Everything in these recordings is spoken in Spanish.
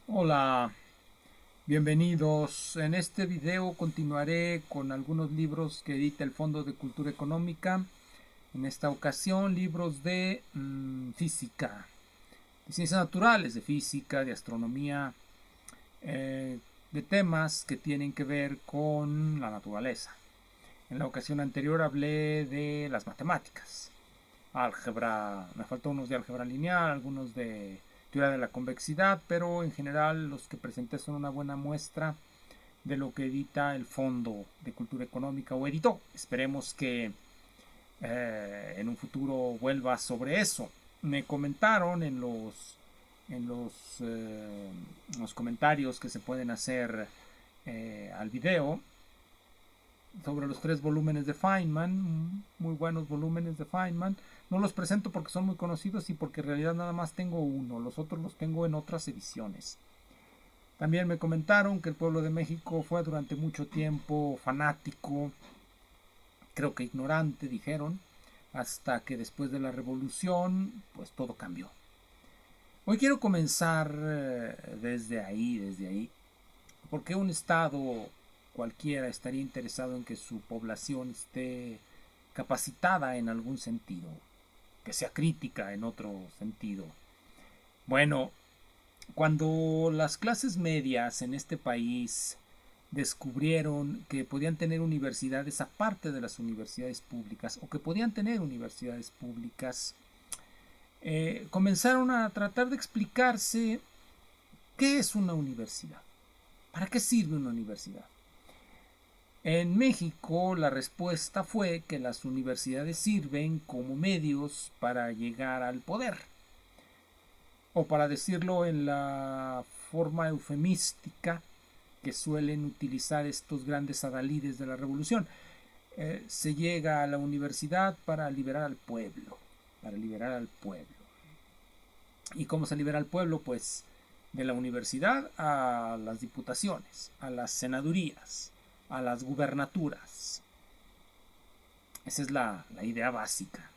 Hola, bienvenidos. En este video continuaré con algunos libros que edita el Fondo de Cultura Económica. En esta ocasión, libros de física, de ciencias naturales, de física, de astronomía, de temas que tienen que ver con la naturaleza. En la ocasión anterior hablé de las matemáticas, álgebra, me faltó unos de álgebra lineal, algunos de teoría de la convexidad, pero en general los que presenté son una buena muestra de lo que edita el Fondo de Cultura Económica o editó. Esperemos que en un futuro vuelva sobre eso. Me comentaron en los comentarios que se pueden hacer al video sobre los 3 volúmenes de Feynman, muy buenos volúmenes de Feynman. No los presento porque son muy conocidos y porque en realidad nada más tengo uno, los otros los tengo en otras ediciones. También me comentaron que el pueblo de México fue durante mucho tiempo fanático, creo que ignorante, dijeron, hasta que después de la revolución, pues todo cambió. Hoy quiero comenzar desde ahí, porque un estado cualquiera estaría interesado en que su población esté capacitada en algún sentido, que sea crítica en otro sentido. Bueno, cuando las clases medias en este país descubrieron que podían tener universidades aparte de las universidades públicas o que podían tener universidades públicas, comenzaron a tratar de explicarse qué es una universidad, para qué sirve una universidad. En México la respuesta fue que las universidades sirven como medios para llegar al poder, o para decirlo en la forma eufemística que suelen utilizar estos grandes adalides de la revolución. Se llega a la universidad para liberar al pueblo, para liberar al pueblo. ¿Y cómo se libera al pueblo? Pues de la universidad a las diputaciones, a las senadurías, a las gubernaturas. Esa es la idea básica.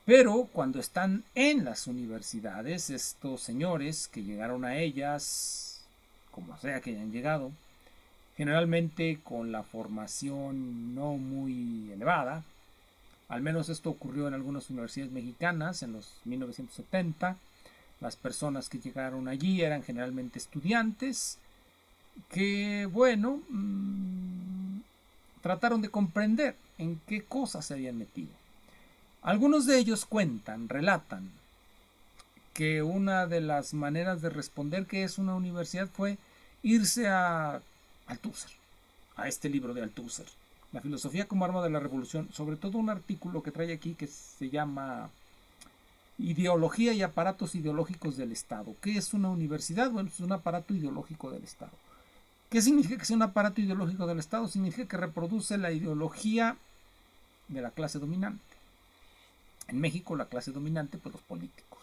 Pero cuando están en las universidades, estos señores que llegaron a ellas, como sea que hayan llegado, generalmente con la formación no muy elevada, al menos esto ocurrió en algunas universidades mexicanas en los 1970, las personas que llegaron allí eran generalmente estudiantes que, bueno, trataron de comprender en qué cosas se habían metido. Algunos de ellos cuentan, relatan, que una de las maneras de responder qué es una universidad fue irse a Althusser, a este libro de Althusser, La filosofía como arma de la revolución, sobre todo un artículo que trae aquí que se llama Ideología y aparatos ideológicos del Estado. ¿Qué es una universidad? Bueno, es un aparato ideológico del Estado. ¿Qué significa que sea un aparato ideológico del Estado? Significa que reproduce la ideología de la clase dominante. En México la clase dominante, pues los políticos.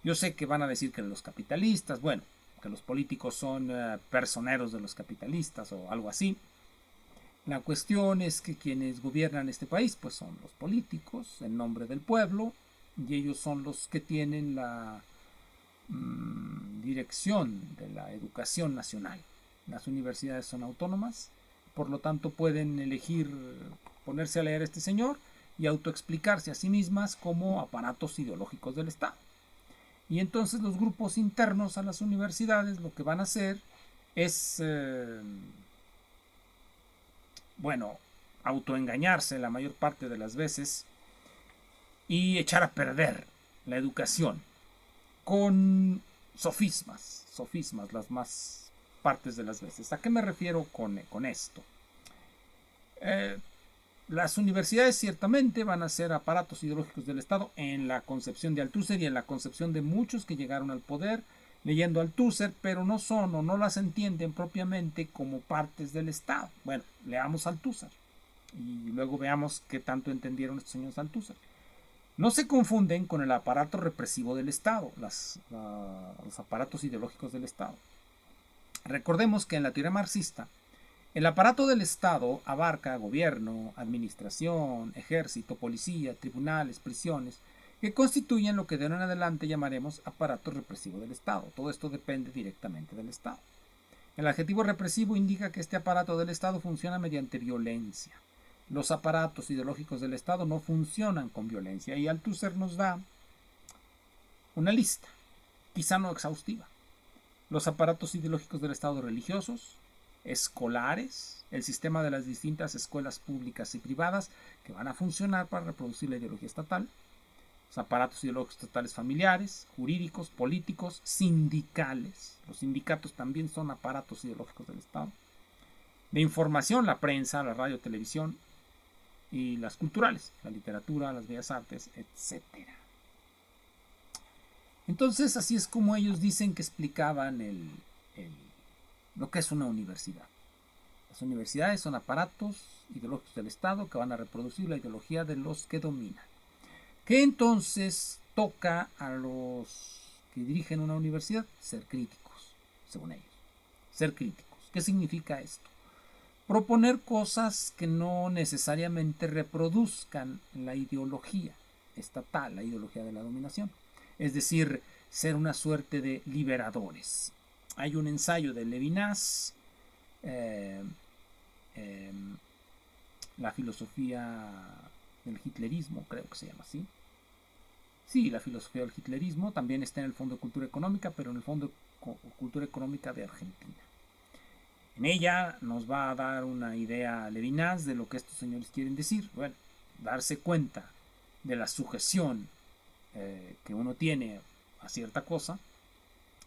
Yo sé que van a decir que los capitalistas, bueno, que los políticos son personeros de los capitalistas o algo así. La cuestión es que quienes gobiernan este país, pues son los políticos en nombre del pueblo, y ellos son los que tienen la dirección de la educación nacional. Las universidades son autónomas, por lo tanto pueden elegir ponerse a leer a este señor y autoexplicarse a sí mismas como aparatos ideológicos del Estado. Y entonces los grupos internos a las universidades lo que van a hacer es, bueno, autoengañarse la mayor parte de las veces y echar a perder la educación con sofismas las más partes de las veces. ¿A qué me refiero con esto? Eh, las universidades ciertamente van a ser aparatos ideológicos del Estado en la concepción de Althusser y en la concepción de muchos que llegaron al poder leyendo Althusser, pero no son o no las entienden propiamente como partes del Estado. Bueno, leamos Althusser y luego veamos qué tanto entendieron estos señores Althusser. No se confunden con el aparato represivo del Estado, los aparatos ideológicos del Estado. Recordemos que en la teoría marxista, el aparato del Estado abarca gobierno, administración, ejército, policía, tribunales, prisiones, que constituyen lo que de ahora en adelante llamaremos aparato represivo del Estado. Todo esto depende directamente del Estado. El adjetivo represivo indica que este aparato del Estado funciona mediante violencia. Los aparatos ideológicos del Estado no funcionan con violencia, y Althusser nos da una lista, quizá no exhaustiva. Los aparatos ideológicos del Estado religiosos, escolares, el sistema de las distintas escuelas públicas y privadas que van a funcionar para reproducir la ideología estatal, los aparatos ideológicos estatales familiares, jurídicos, políticos, sindicales. Los sindicatos también son aparatos ideológicos del Estado. De información, la prensa, la radio, televisión, y las culturales, la literatura, las bellas artes, etc. Entonces, así es como ellos dicen que explicaban lo que es una universidad. Las universidades son aparatos ideológicos del Estado que van a reproducir la ideología de los que dominan. ¿Qué entonces toca a los que dirigen una universidad? Ser críticos, según ellos. Ser críticos. ¿Qué significa esto? Proponer cosas que no necesariamente reproduzcan la ideología estatal, la ideología de la dominación. Es decir, ser una suerte de liberadores. Hay un ensayo de Levinas, la filosofía del hitlerismo, creo que se llama así. Sí, la filosofía del hitlerismo también está en el Fondo de Cultura Económica, pero en el Fondo de Cultura Económica de Argentina. En ella nos va a dar una idea Levinas de lo que estos señores quieren decir. Bueno, darse cuenta de la sujeción que uno tiene a cierta cosa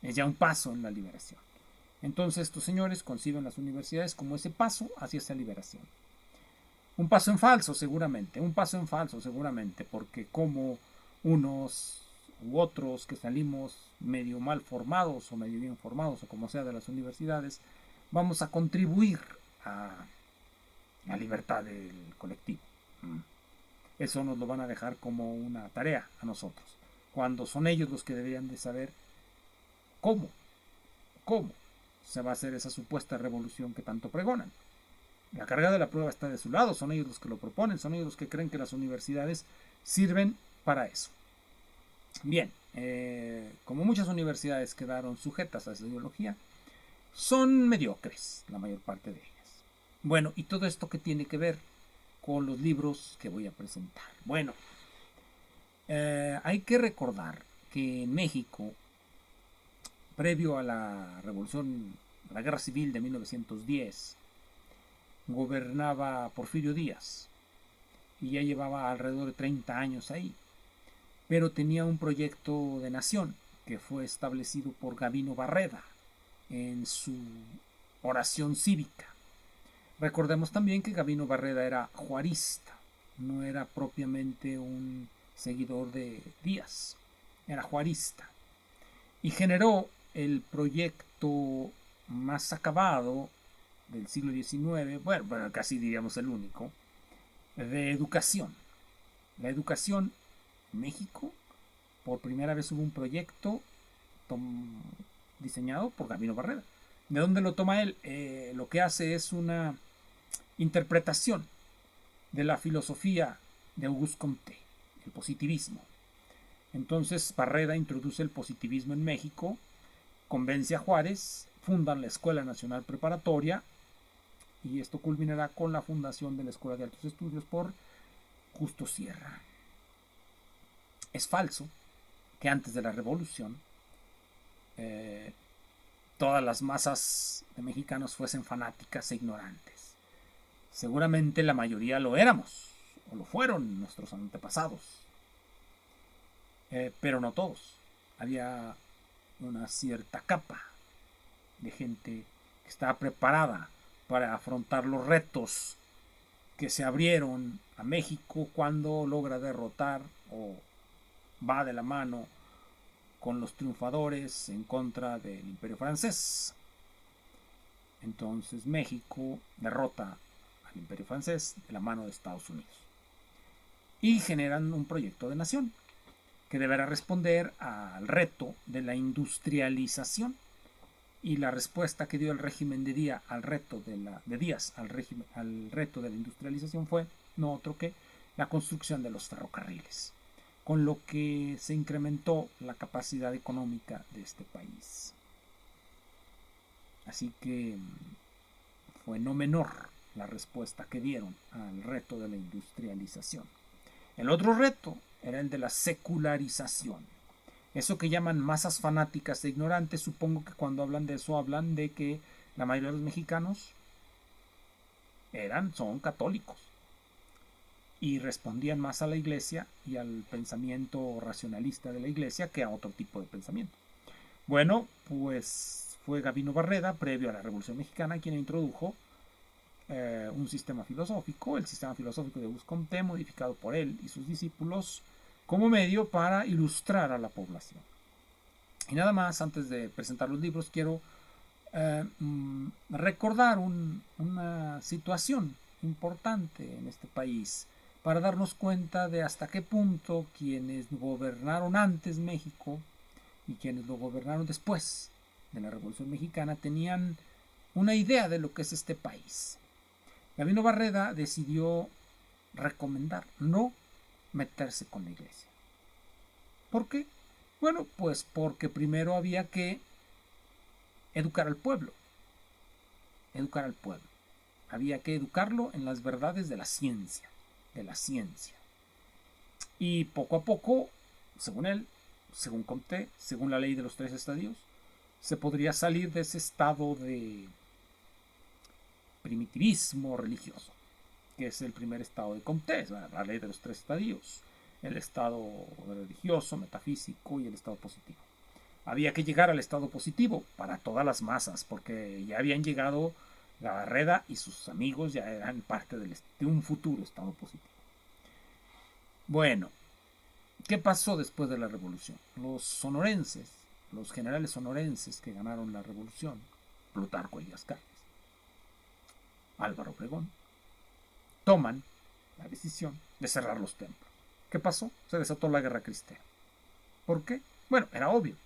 es ya un paso en la liberación. Entonces estos señores conciben las universidades como ese paso hacia esa liberación. Un paso en falso seguramente, porque como unos u otros que salimos medio mal formados o medio bien formados o como sea de las universidades, vamos a contribuir a la libertad del colectivo. Eso nos lo van a dejar como una tarea a nosotros, cuando son ellos los que deberían de saber cómo se va a hacer esa supuesta revolución que tanto pregonan. La carga de la prueba está de su lado, son ellos los que lo proponen, son ellos los que creen que las universidades sirven para eso. Bien, como muchas universidades quedaron sujetas a esa ideología, son mediocres la mayor parte de ellas. Bueno, ¿y todo esto qué tiene que ver con los libros que voy a presentar? Bueno, hay que recordar que en México, previo a la revolución, a la guerra civil de 1910, gobernaba Porfirio Díaz y ya llevaba alrededor de 30 años ahí, pero tenía un proyecto de nación que fue establecido por Gavino Barreda en su oración cívica. Recordemos también que Gavino Barreda era juarista, no era propiamente un seguidor de Díaz, era juarista, y generó el proyecto más acabado del siglo XIX, bueno, casi diríamos el único, de educación. La educación en México, por primera vez hubo un proyecto diseñado por Gavino Barreda. ¿De dónde lo toma él? Lo que hace es una interpretación de la filosofía de Auguste Comte, el positivismo. Entonces Barreda introduce el positivismo en México, convence a Juárez, fundan la Escuela Nacional Preparatoria, y esto culminará con la fundación de la Escuela de Altos Estudios por Justo Sierra. Es falso que antes de la Revolución todas las masas de mexicanos fuesen fanáticas e ignorantes. Seguramente la mayoría lo éramos, o lo fueron nuestros antepasados, pero no todos. Había una cierta capa de gente que estaba preparada para afrontar los retos que se abrieron a México cuando logra derrotar o va de la mano con los triunfadores en contra del Imperio francés. Entonces México derrota al Imperio francés de la mano de Estados Unidos y generan un proyecto de nación que deberá responder al reto de la industrialización. Y la respuesta que dio el régimen de Díaz al reto de Díaz al reto de la industrialización fue no otro que la construcción de los ferrocarriles. con lo que se incrementó la capacidad económica de este país. Así que fue no menor la respuesta que dieron al reto de la industrialización. El otro reto era el de la secularización. Eso que llaman masas fanáticas e ignorantes, supongo que cuando hablan de eso hablan de que la mayoría de los mexicanos son católicos y respondían más a la iglesia y al pensamiento racionalista de la iglesia que a otro tipo de pensamiento. Bueno, pues fue Gabino Barreda, previo a la Revolución Mexicana, quien introdujo un sistema filosófico, el sistema filosófico de Auguste Comte, modificado por él y sus discípulos como medio para ilustrar a la población. Y nada más, antes de presentar los libros, quiero recordar una situación importante en este país para darnos cuenta de hasta qué punto quienes gobernaron antes México y quienes lo gobernaron después de la Revolución Mexicana tenían una idea de lo que es este país. Gabino Barreda decidió recomendar no meterse con la iglesia. ¿Por qué? Bueno, pues porque primero había que educar al pueblo. Educar al pueblo. Había que educarlo en las verdades de la ciencia. Y poco a poco, según él, según Comte, según la ley de los 3 estadios, se podría salir de ese estado de primitivismo religioso, que es el primer estado de Comte, la ley de los 3 estadios, el estado religioso, metafísico y el estado positivo. Había que llegar al estado positivo para todas las masas, porque ya habían llegado Barreda y sus amigos, ya eran parte de un futuro estado positivo. Bueno, ¿qué pasó después de la revolución? Los sonorenses, los generales sonorenses que ganaron la revolución, Plutarco Elías Calles, Álvaro Obregón, toman la decisión de cerrar los templos. ¿Qué pasó? Se desató la guerra cristera. ¿Por qué? Bueno, era obvio.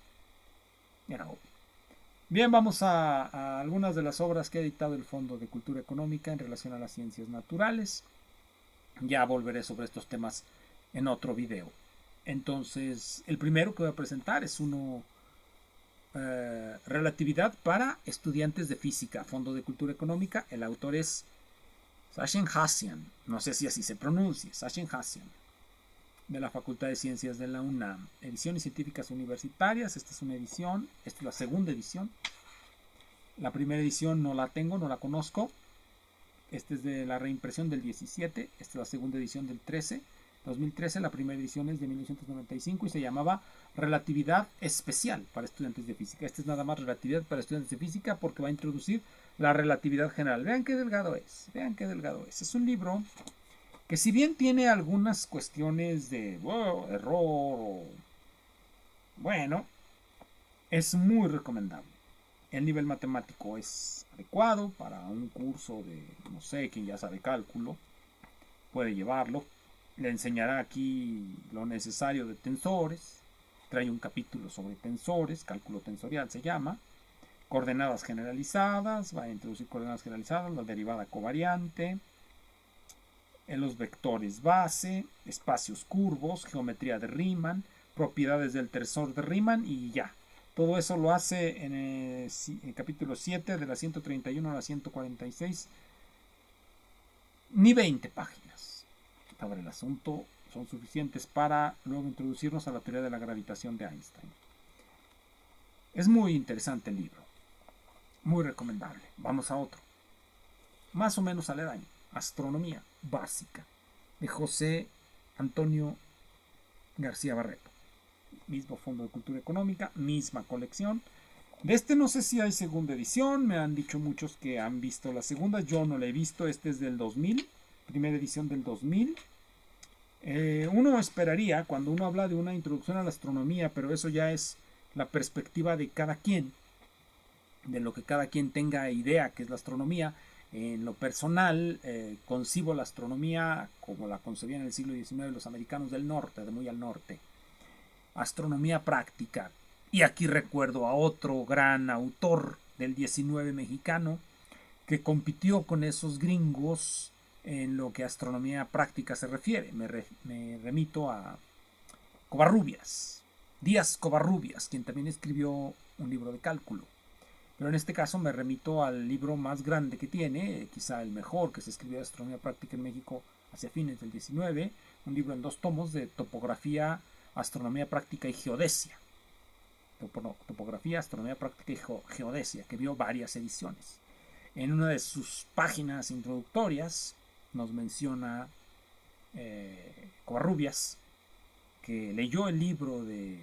Bien, vamos a algunas de las obras que ha editado el Fondo de Cultura Económica en relación a las ciencias naturales. Ya volveré sobre estos temas en otro video. Entonces, el primero que voy a presentar es uno Relatividad para estudiantes de física, Fondo de Cultura Económica. El autor es Sachin Hassian, no sé si así se pronuncia, Sachin Hassian, de la Facultad de Ciencias de la UNAM. Ediciones científicas universitarias, esta es una edición, esta es la segunda edición. La primera edición no la tengo, no la conozco. Esta es de la reimpresión del 17, esta es la segunda edición del 2013, la primera edición es de 1995 y se llamaba Relatividad Especial para Estudiantes de Física. Esta es nada más Relatividad para Estudiantes de Física porque va a introducir la relatividad general. Vean qué delgado es, Es un libro que si bien tiene algunas cuestiones de error, bueno, es muy recomendable. El nivel matemático es adecuado para un curso de, no sé, quien ya sabe cálculo, puede llevarlo. Le enseñará aquí lo necesario de tensores. Trae un capítulo sobre tensores, cálculo tensorial se llama. Coordenadas generalizadas, va a introducir coordenadas generalizadas, la derivada covariante, los vectores base, espacios curvos, geometría de Riemann, propiedades del tensor de Riemann y ya. Todo eso lo hace en el capítulo 7 de la 131 a la 146. Ni 20 páginas sobre el asunto son suficientes para luego introducirnos a la teoría de la gravitación de Einstein. Es muy interesante el libro, muy recomendable. Vamos a otro, más o menos aledaño, Astronomía Básica, de José Antonio García Barreto. Mismo Fondo de Cultura Económica, misma colección. De este no sé si hay segunda edición, me han dicho muchos que han visto la segunda, yo no la he visto, este es del 2000, primera edición del 2000. Uno esperaría, cuando uno habla de una introducción a la astronomía, pero eso ya es la perspectiva de cada quien, de lo que cada quien tenga idea que es la astronomía. En lo personal, concibo la astronomía como la concebían en el siglo XIX los americanos del norte, de muy al norte. Astronomía práctica. Y aquí recuerdo a otro gran autor del 19 mexicano que compitió con esos gringos en lo que a astronomía práctica se refiere. Me remito a Covarrubias, Díaz Covarrubias, quien también escribió un libro de cálculo. Pero en este caso me remito al libro más grande que tiene, quizá el mejor que se escribió de astronomía práctica en México hacia fines del 19, un libro en 2 tomos de topografía, astronomía práctica y geodesia. Topografía, astronomía práctica y geodesia, que vio varias ediciones. En una de sus páginas introductorias nos menciona Covarrubias que leyó un libro de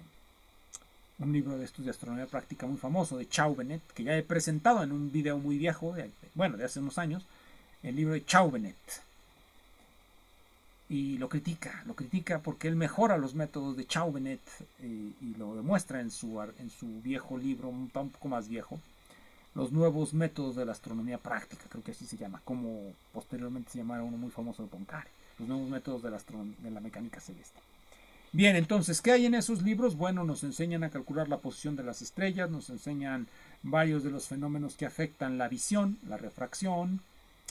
estos de astronomía práctica muy famoso de Chauvenet, que ya he presentado en un video muy viejo, de hace unos años, el libro de Chauvenet. Y lo critica porque él mejora los métodos de Chauvenet y lo demuestra en su viejo libro, un poco más viejo, los nuevos métodos de la astronomía práctica, creo que así se llama, como posteriormente se llamara uno muy famoso de Poincaré, los nuevos métodos de la mecánica celeste. Bien, entonces, ¿qué hay en esos libros? Bueno, nos enseñan a calcular la posición de las estrellas, nos enseñan varios de los fenómenos que afectan la visión, la refracción,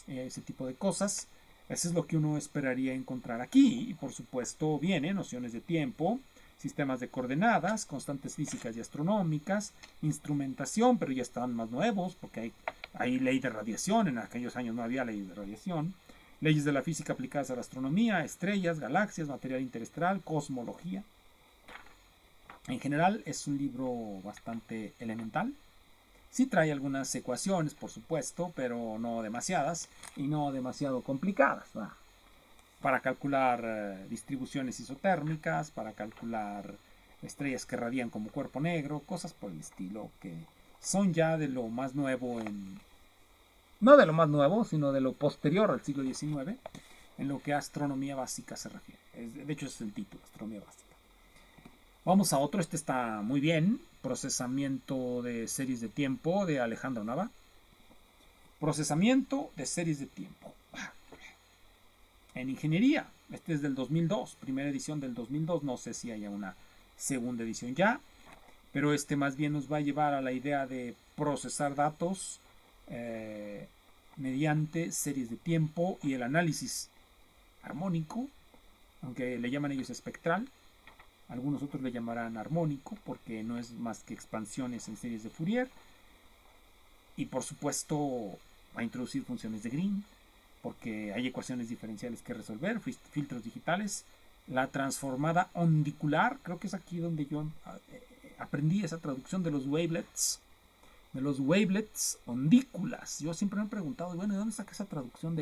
ese tipo de cosas. Eso es lo que uno esperaría encontrar aquí. Y por supuesto viene nociones de tiempo, sistemas de coordenadas, constantes físicas y astronómicas, instrumentación, pero ya están más nuevos porque hay ley de radiación, en aquellos años no había ley de radiación. Leyes de la física aplicadas a la astronomía, estrellas, galaxias, material interestelar, cosmología. En general es un libro bastante elemental. Sí trae algunas ecuaciones, por supuesto, pero no demasiadas y no demasiado complicadas. Para calcular distribuciones isotérmicas, para calcular estrellas que radian como cuerpo negro, cosas por el estilo que son ya de lo más nuevo no de lo más nuevo, sino de lo posterior al siglo XIX, en lo que a astronomía básica se refiere. De hecho, es el título, astronomía básica. Vamos a otro, este está muy bien, procesamiento de series de tiempo de Alejandro Nava. Procesamiento de series de tiempo. En ingeniería, este es del 2002, primera edición del 2002, no sé si haya una segunda edición ya, pero este más bien nos va a llevar a la idea de procesar datos mediante series de tiempo y el análisis armónico, aunque le llaman ellos espectral, algunos otros le llamarán armónico porque no es más que expansiones en series de Fourier, y por supuesto va a introducir funciones de Green porque hay ecuaciones diferenciales que resolver, filtros digitales, la transformada ondicular, creo que es aquí donde yo aprendí esa traducción de los wavelets, ondículas. Yo siempre me he preguntado, bueno, ¿de dónde saca esa traducción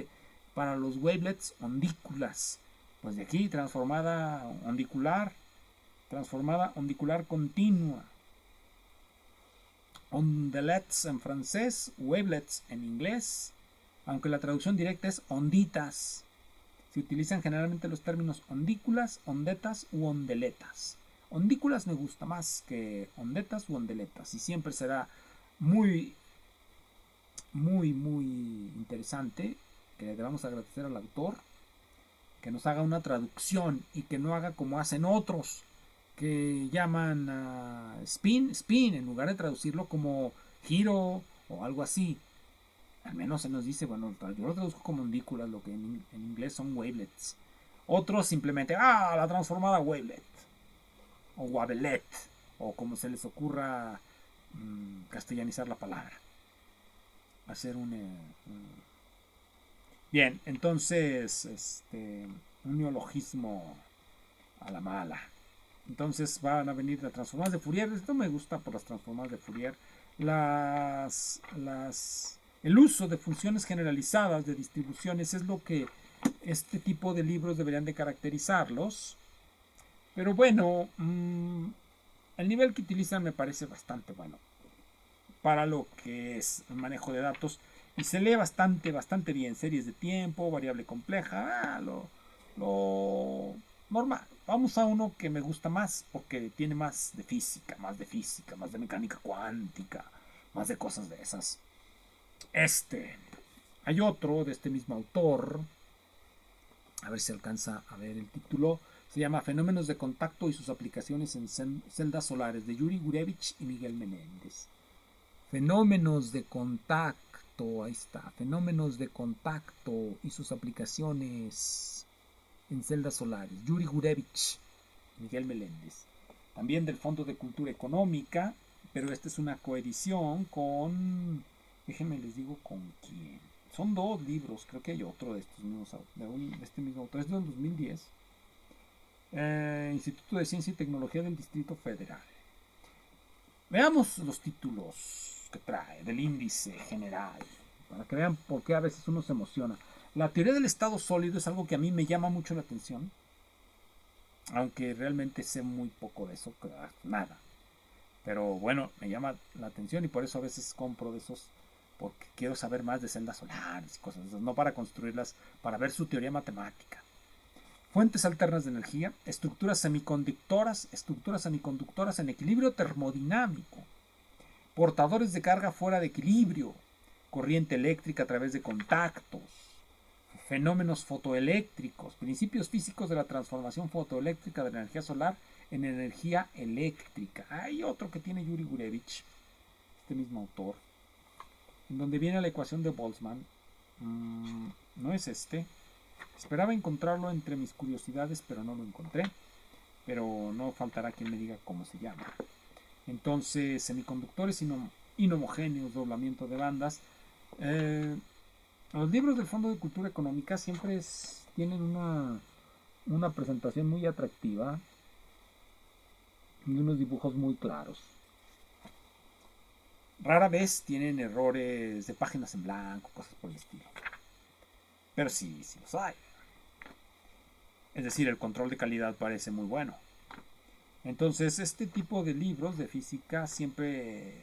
para los wavelets ondículas? Pues de aquí, transformada ondicular continua. Ondelets en francés, wavelets en inglés, aunque la traducción directa es onditas. Se utilizan generalmente los términos ondículas, ondetas u ondeletas. Ondículas me gusta más que ondetas u ondeletas y siempre será muy interesante que le debamos agradecer al autor que nos haga una traducción y que no haga como hacen otros que llaman spin en lugar de traducirlo como giro o algo así. Al menos se nos dice, bueno, yo lo traduzco como ondículas, lo que en inglés son wavelets. Otros simplemente, la transformada wavelet o wavelet o como se les ocurra castellanizar la palabra. Hacer Bien, entonces, un neologismo a la mala. Entonces van a venir las transformadas de Fourier. Esto me gusta por las transformadas de Fourier. El uso de funciones generalizadas de distribuciones es lo que este tipo de libros deberían de caracterizarlos. Pero bueno, el nivel que utilizan me parece bastante bueno para lo que es el manejo de datos y se lee bastante bien. Series de tiempo, variable compleja, lo normal. Vamos a uno que me gusta más porque tiene más de física, más de mecánica cuántica, más de cosas de esas. Hay otro de este mismo autor, a ver si alcanza a ver el título, se llama Fenómenos de contacto y sus aplicaciones en celdas solares, de Yuri Gurevich y Miguel Menéndez. Fenómenos de contacto, ahí está, fenómenos de contacto y sus aplicaciones en celdas solares, Yuri Gurevich. Miguel Meléndez. También del Fondo de Cultura Económica, pero esta es una coedición con, déjenme les digo con quién. Son dos libros, creo que hay otro de estos mismos, de este mismo autor, es del 2010. Instituto de Ciencia y Tecnología del Distrito Federal. Veamos los títulos que trae del índice general, para que vean por qué a veces uno se emociona. La teoría del estado sólido es algo que a mí me llama mucho la atención, aunque realmente sé muy poco de eso, nada. Pero bueno, me llama la atención y por eso a veces compro de esos, porque quiero saber más de celdas solares y cosas de esas, no para construirlas, para ver su teoría matemática. Fuentes alternas de energía, estructuras semiconductoras en equilibrio termodinámico, portadores de carga fuera de equilibrio, corriente eléctrica a través de contactos, fenómenos fotoeléctricos, principios físicos de la transformación fotoeléctrica de la energía solar en energía eléctrica. Hay otro que tiene Yuri Gurevich, este mismo autor, en donde viene la ecuación de Boltzmann. No es este. Esperaba encontrarlo entre mis curiosidades, pero no lo encontré. Pero no faltará quien me diga cómo se llama. Entonces, semiconductores inhomogéneos, doblamiento de bandas. Los libros del Fondo de Cultura Económica siempre tienen una presentación muy atractiva y unos dibujos muy claros. Rara vez tienen errores de páginas en blanco, cosas por el estilo. Pero sí los hay. Es decir, el control de calidad parece muy bueno. Entonces, este tipo de libros de física siempre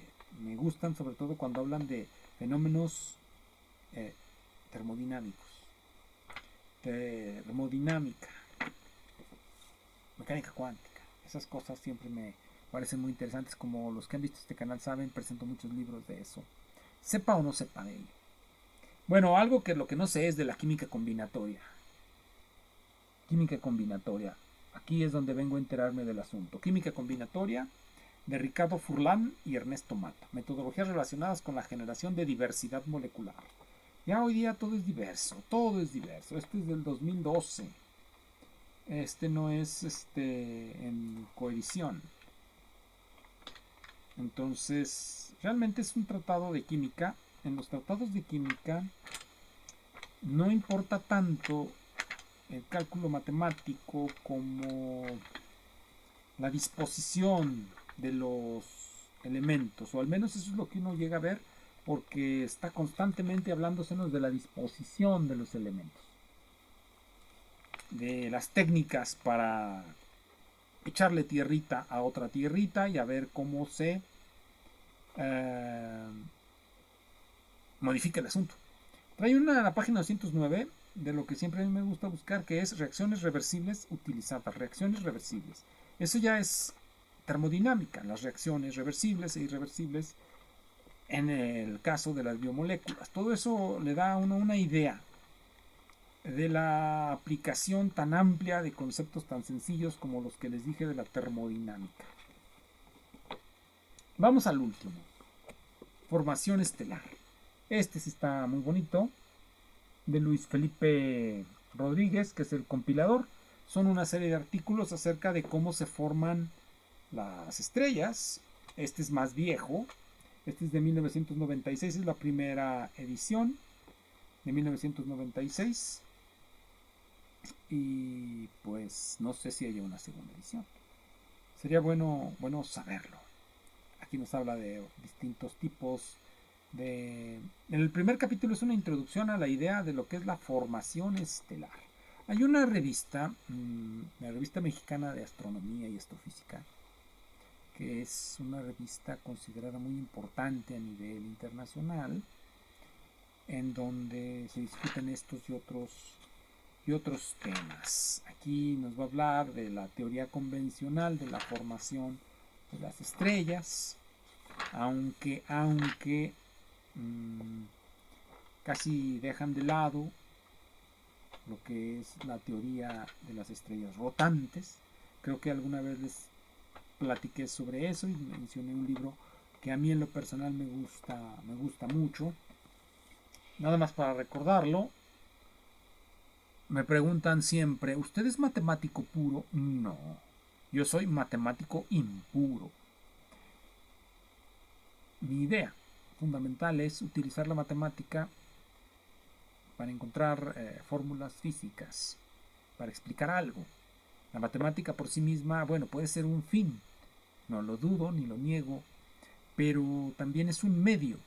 me gustan, sobre todo cuando hablan de fenómenos termodinámicos, termodinámica, mecánica cuántica. Esas cosas siempre me parecen muy interesantes. Como los que han visto este canal saben, presento muchos libros de eso. Sepa o no sepa de ello. Bueno, algo que lo que no sé es de la química combinatoria. Química combinatoria. Aquí es donde vengo a enterarme del asunto. Química combinatoria de Ricardo Furlan y Ernesto Mata. Metodologías relacionadas con la generación de diversidad molecular. Ya hoy día todo es diverso, todo es diverso. Este es del 2012. Este no es en coedición. Entonces, realmente es un tratado de química. En los tratados de química no importa tanto el cálculo matemático como la disposición de los elementos, o al menos eso es lo que uno llega a ver, porque está constantemente hablándosenos de la disposición de los elementos, de las técnicas para echarle tierrita a otra tierrita y a ver cómo se modifica el asunto. Trae una en la página 209 de lo que siempre a mí me gusta buscar, que es reacciones reversibles utilizadas, reacciones reversibles. Eso ya es termodinámica, las reacciones reversibles e irreversibles en el caso de las biomoléculas. Todo eso le da a uno una idea de la aplicación tan amplia de conceptos tan sencillos como los que les dije de la termodinámica. Vamos al último. Formación estelar. Este sí está muy bonito, de Luis Felipe Rodríguez, que es el compilador. Son una serie de artículos acerca de cómo se forman las estrellas. Este es más viejo. Este es de 1996, es la primera edición de 1996. Y pues no sé si haya una segunda edición. Sería bueno saberlo. Aquí nos habla de distintos tipos en el primer capítulo es una introducción a la idea de lo que es la formación estelar. Hay una revista, la revista mexicana de astronomía y astrofísica, que es una revista considerada muy importante a nivel internacional, en donde se discuten estos y otros temas. Aquí nos va a hablar de la teoría convencional de la formación de las estrellas, aunque casi dejan de lado lo que es la teoría de las estrellas rotantes. Creo que alguna vez les platiqué sobre eso y mencioné un libro que a mí en lo personal me gusta mucho. Nada más para recordarlo, me preguntan siempre, ¿usted es matemático puro? No, Yo soy matemático impuro. Mi idea fundamental es utilizar la matemática para encontrar fórmulas físicas, para explicar algo. La matemática por sí misma, bueno, puede ser un fin, no lo dudo ni lo niego, pero también es un medio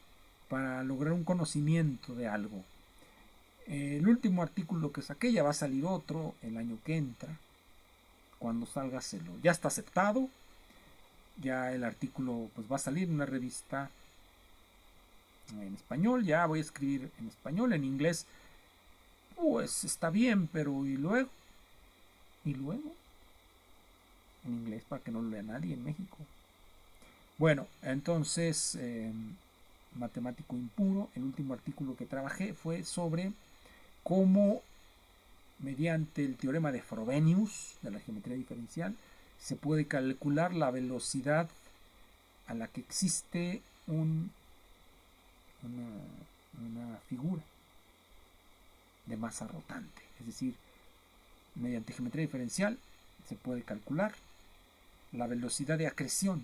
para lograr un conocimiento de algo. El último artículo que saqué, ya va a salir otro el año que entra. Cuando salga ya está aceptado. Ya el artículo pues va a salir en una revista en español. Ya voy a escribir en español. En inglés pues está bien, pero ¿y luego? ¿Y luego? En inglés para que no lo lea nadie en México. Bueno, entonces matemático impuro. El último artículo que trabajé fue sobre cómo mediante el teorema de Frobenius de la geometría diferencial se puede calcular la velocidad a la que existe una figura de masa rotante. Es decir, mediante geometría diferencial se puede calcular la velocidad de acreción,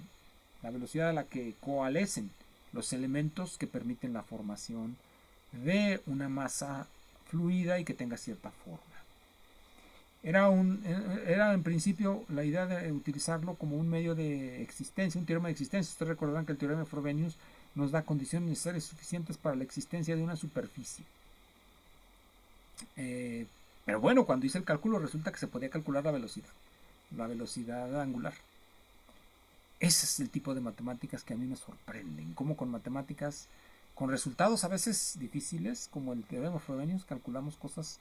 la velocidad a la que coalescen los elementos que permiten la formación de una masa fluida y que tenga cierta forma. Era en principio la idea de utilizarlo como un medio de existencia, un teorema de existencia. Ustedes recordarán que el teorema de Frobenius nos da condiciones necesarias suficientes para la existencia de una superficie. Pero bueno, cuando hice el cálculo resulta que se podía calcular la velocidad angular. Ese es el tipo de matemáticas que a mí me sorprenden. Como con matemáticas, con resultados a veces difíciles, como el teorema de Frobenius, calculamos cosas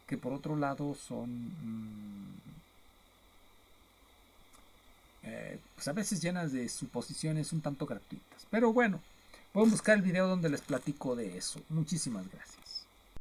que por otro lado son pues a veces llenas de suposiciones un tanto gratuitas. Pero bueno, pueden buscar el video donde les platico de eso. Muchísimas gracias.